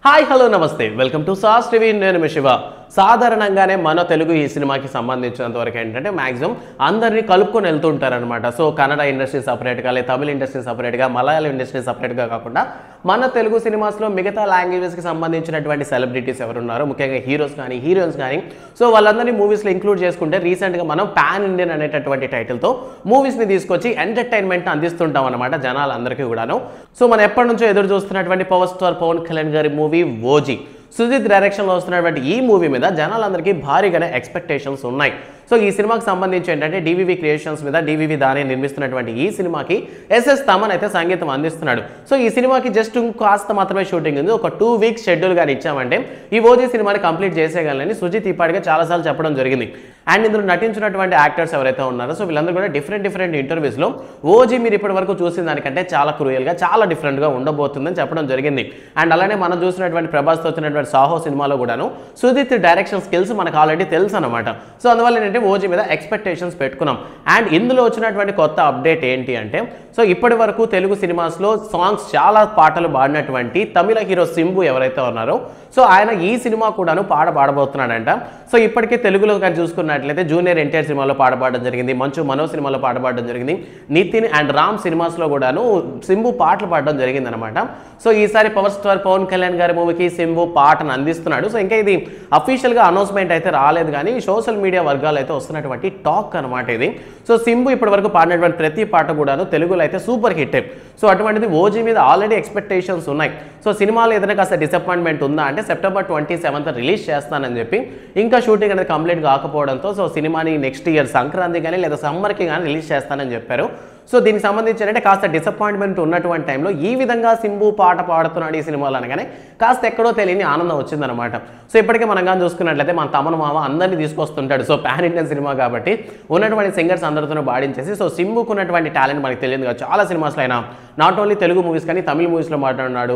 Hi hello నమస్తే welcome to sauce TV నేను మీ శివ సాధారణంగానే మన తెలుగు ఈ సినిమాకి సంబంధించినంత వరకు ఏంటంటే మాక్సిమం అందరినీ కలుపుకొని వెళ్తుంటారనమాట. సో కన్నడ ఇండస్ట్రీ సపరేట్గా లేదా తమిళ ఇండస్ట్రీ సపరేట్గా మలయాళం ఇండస్ట్రీ సపరేట్గా కాకుండా మన తెలుగు సినిమాస్లో మిగతా లాంగ్వేజెస్కి సంబంధించినటువంటి సెలబ్రిటీస్ ఎవరున్నారో ముఖ్యంగా హీరోస్ కానీ హీరోయిన్స్ కానీ సో వాళ్ళందరినీ మూవీస్లో ఇంక్లూడ్ చేసుకుంటే రీసెంట్గా మనం పాన్ ఇండియన్ అనేటటువంటి టైటిల్తో మూవీస్ని తీసుకొచ్చి ఎంటర్టైన్మెంట్ అందిస్తుంటాం అనమాట జనాలందరికీ కూడాను. సో మనం ఎప్పటి నుంచో ఎదురు చూస్తున్నటువంటి పవర్ స్టార్ పవన్ కళ్యాణ్ గారి మూవీ ఓజీ సుజిత్ డైరెక్షన్లో వస్తున్నటువంటి ఈ మూవీ మీద జనాలందరికీ భారీగానే ఎక్స్పెక్టేషన్స్ ఉన్నాయి. సో ఈ సినిమాకి సంబంధించి ఏంటంటే డివివి క్రియేషన్స్ మీద డివివి దాని నిర్మిస్తున్నటువంటి ఈ సినిమాకి ఎస్ఎస్ తమన్ అయితే సంగీతం అందిస్తున్నాడు. సో ఈ సినిమాకి జస్ట్ కాస్త మాత్రమే షూటింగ్ ఉంది. ఒక 2 వీక్స్ షెడ్యూల్ కానీ ఇచ్చామంటే ఈ ఓజీ సినిమాని కంప్లీట్ చేసేయగలని సుజిత్ ఇప్పటికే చాలాసార్లు చెప్పడం జరిగింది. అండ్ ఇందులో నటించినటువంటి యాక్టర్స్ ఎవరైతే ఉన్నారో సో వీళ్ళందరూ కూడా డిఫరెంట్ ఇంటర్వ్యూస్లో ఓజీ మీరు ఇప్పటి వరకు చూసిన దానికంటే చాలా క్రూయల్గా చాలా డిఫరెంట్గా ఉండబోతుందని చెప్పడం జరిగింది. అండ్ అలానే మనం చూసినటువంటి ప్రభాస్తో వచ్చినటువంటి సాహో సినిమాలో కూడాను సుజిత్ డైరెక్షన్ స్కిల్స్ మనకు ఆల్రెడీ తెలుసు అనమాట. సో అందువల్ల ఏంటంటే ఓజీ మీద ఎక్స్పెక్టేషన్స్ పెట్టుకున్నాం. అండ్ ఇందులో వచ్చినటువంటి కొత్త అప్డేట్ ఏంటి అంటే సో ఇప్పటి వరకు తెలుగు సినిమాస్లో సాంగ్స్ చాలా పాటలు పాడినటువంటి తమిళ హీరో సింబు ఎవరైతే ఉన్నారో సో ఆయన ఈ సినిమా కూడాను పాడబోతున్నాడంట. సో ఇప్పటికే తెలుగులో కానీ చూసుకున్నట్లయితే జూనియర్ ఎన్టీఆర్ సినిమాలో పాడబడడం జరిగింది, మంచు మనో సినిమాలో పాడబడడం జరిగింది, నితిన్ అండ్ రామ్ సినిమాస్లో కూడాను సింబు పాటలు పాడడం జరిగింది అనమాట. సో ఈసారి పవర్ స్టార్ పవన్ కళ్యాణ్ గారి మూవీకి సింబు పాటను అందిస్తున్నాడు. సో ఇంకా ఇది అఫీషియల్గా అనౌన్స్మెంట్ అయితే రాలేదు కానీ సోషల్ మీడియా వర్గాలు అయితే వస్తున్నటువంటి టాక్ అనమాట ఇది. సో సింబు ఇప్పటి వరకు పాడినటువంటి ప్రతి పాట కూడాను తెలుగులో అయితే సూపర్ హిట్. సో అటువంటిది ఓజీ మీద ఆల్రెడీ ఎక్స్పెక్టేషన్స్ ఉన్నాయి. సో సినిమాలో ఏదైనా కాస్త డిసప్పాయింట్మెంట్ ఉందా అంటే సెప్టెంబర్ 27th రిలీజ్ చేస్తానని చెప్పి ఇంకా షూటింగ్ అనేది కంప్లీట్ కాకపోవడంతో సో సినిమాని నెక్స్ట్ ఇయర్ సంక్రాంతి కానీ లేదా సమ్మర్కి కానీ రిలీజ్ చేస్తానని చెప్పారు. సో దీనికి సంబంధించి అంటే కాస్త డిసప్పాయింట్మెంట్ ఉన్నటువంటి టైంలో ఈ విధంగా సింబు పాట పాడుతున్నాడు ఈ సినిమాలో అనగానే కాస్త ఎక్కడో తెలియని ఆనందం వచ్చిందనమాట. సో ఇప్పటికే మనం కానీ చూసుకున్నట్లయితే మన తమను మామ అందరినీ తీసుకొస్తుంటాడు. సో పాన్ ఇండియన్ సినిమా కాబట్టి ఉన్నటువంటి సింగర్స్ అందరితో పాడించేసి సో సింబుకు ఉన్నటువంటి టాలెంట్ మనకి తెలియదు కదా. చాలా సినిమాస్లో అయినా నాట్ ఓన్లీ తెలుగు మూవీస్ కానీ తమిళ మూవీస్లో పాడున్నాడు,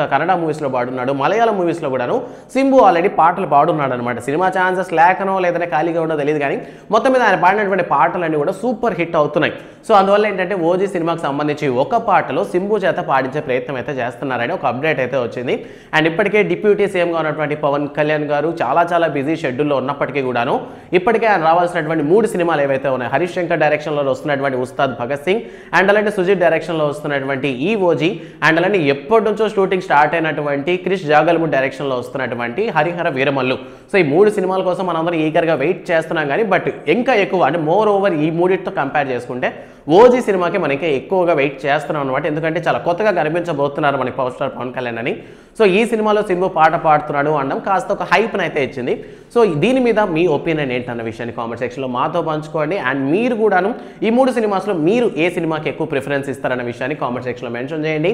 కన్నడ మూవీస్లో పాడున్నాడు, మలయాళం మూవీస్లో కూడాను సింబు ఆల్రెడీ పాటలు పాడున్నాడు అనమాట. సినిమా ఛాన్సెస్ లేకనో లేదంటే ఖాళీగా ఉండో తెలియదు కానీ మొత్తం మీద ఆయన పాడినటువంటి పాటలన్నీ కూడా సూపర్ హిట్ అవుతున్నాయి. సో అందువల్ల ఏంటంటే ఓజీ సినిమాకి సంబంధించి ఒక పాటలో సింబు చేత పాడించే ప్రయత్నం అయితే చేస్తున్నారని ఒక అప్డేట్ అయితే వచ్చింది. అండ్ ఇప్పటికే డిప్యూటీ సీఎంగా ఉన్నటువంటి పవన్ కళ్యాణ్ గారు చాలా బిజీ షెడ్యూల్లో ఉన్నప్పటికీ కూడాను ఇప్పటికే ఆయన రావాల్సినటువంటి 3 సినిమాలు ఏవైతే ఉన్నాయి హరీష్ శంకర్ డైరెక్షన్లో వస్తున్నటువంటి ఉస్తాద్ భగత్ సింగ్ అండ్ అలాంటి సుజిత్ డైరెక్షన్లో వస్తున్నటువంటి ఈ ఓజీ అండ్ అలాంటి ఎప్పటి నుంచో షూటింగ్ స్టార్ట్ అయినటువంటి క్రిష్ జాగల్ముడ్ డైరెక్షన్లో వస్తున్నటువంటి హరిహర వీరమల్లు. సో ఈ 3 సినిమాల కోసం మనందరం ఈగర్గా వెయిట్ చేస్తున్నాం కానీ బట్ ఇంకా ఎక్కువ అంటే మోర్ ఓవర్ ఈ 3తో కంపేర్ చేసుకుంటే ఓజీ సినిమాకి మనకి ఎక్కువగా వెయిట్ చేస్తున్నాం అనమాట. ఎందుకంటే చాలా కొత్తగా కనిపించబోతున్నారు మనకి పవర్ స్టార్ పవన్ కళ్యాణ్ అని. సో ఈ సినిమాలో సింబు పాట పాడుతున్నాడు అనడం కాస్త ఒక హైప్ని అయితే ఇచ్చింది. సో దీని మీద మీ ఒపీనియన్ ఏంటన్న విషయాన్ని కామెంట్ సెక్షన్లో మాతో పంచుకోండి. అండ్ మీరు కూడాను ఈ 3 సినిమాస్లో మీరు ఏ సినిమాకి ఎక్కువ ప్రిఫరెన్స్ ఇస్తారన్న విషయాన్ని కామెంట్ సెక్షన్లో మెన్షన్ చేయండి.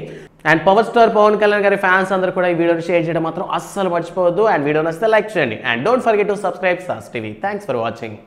And power star Pawan Kalyan గారి ఫ్యాన్స్ అందరూ కూడా ఈ వీడియోని షేర్ చేయడం మాత్రం అస్సలు మర్చిపోవద్దు. అండ్ వీడియో నచ్చితే లైక్ చేయండి. And don't forget to subscribe sauce TV. Thanks for watching.